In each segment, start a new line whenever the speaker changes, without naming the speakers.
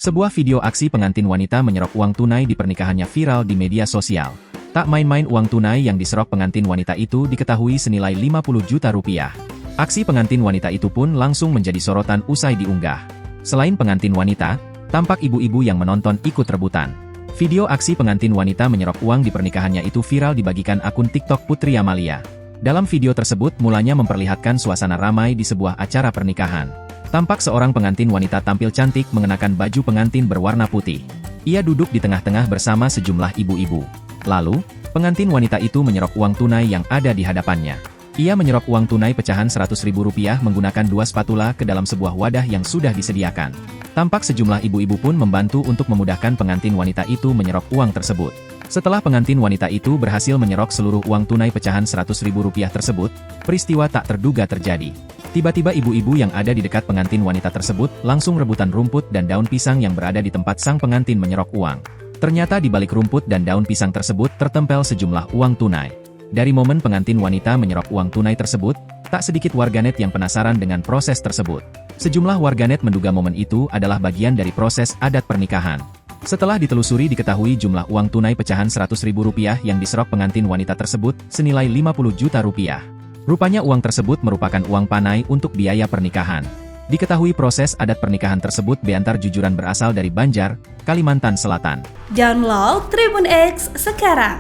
Sebuah video aksi pengantin wanita menyerok uang tunai di pernikahannya viral di media sosial. Tak main-main uang tunai yang diserok pengantin wanita itu diketahui senilai 50 juta rupiah. Aksi pengantin wanita itu pun langsung menjadi sorotan usai diunggah. Selain pengantin wanita, tampak ibu-ibu yang menonton ikut rebutan. Video aksi pengantin wanita menyerok uang di pernikahannya itu viral dibagikan akun TikTok Putri Amalia. Dalam video tersebut mulanya memperlihatkan suasana ramai di sebuah acara pernikahan. Tampak seorang pengantin wanita tampil cantik mengenakan baju pengantin berwarna putih. Ia duduk di tengah-tengah bersama sejumlah ibu-ibu. Lalu, pengantin wanita itu menyerok uang tunai yang ada di hadapannya. Ia menyerok uang tunai pecahan Rp100.000 menggunakan 2 spatula ke dalam sebuah wadah yang sudah disediakan. Tampak sejumlah ibu-ibu pun membantu untuk memudahkan pengantin wanita itu menyerok uang tersebut. Setelah pengantin wanita itu berhasil menyerok seluruh uang tunai pecahan Rp100.000 tersebut, peristiwa tak terduga terjadi. Tiba-tiba ibu-ibu yang ada di dekat pengantin wanita tersebut langsung rebutan rumput dan daun pisang yang berada di tempat sang pengantin menyerok uang. Ternyata di balik rumput dan daun pisang tersebut tertempel sejumlah uang tunai. Dari momen pengantin wanita menyerok uang tunai tersebut, tak sedikit warganet yang penasaran dengan proses tersebut. Sejumlah warganet menduga momen itu adalah bagian dari proses adat pernikahan. Setelah ditelusuri diketahui jumlah uang tunai pecahan Rp100.000 yang diserok pengantin wanita tersebut senilai 50 juta rupiah. Rupanya uang tersebut merupakan uang panai untuk biaya pernikahan. Diketahui proses adat pernikahan tersebut beantar jujuran berasal dari Banjar, Kalimantan Selatan.
Download Tribun X sekarang,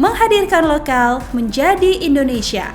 menghadirkan lokal menjadi Indonesia.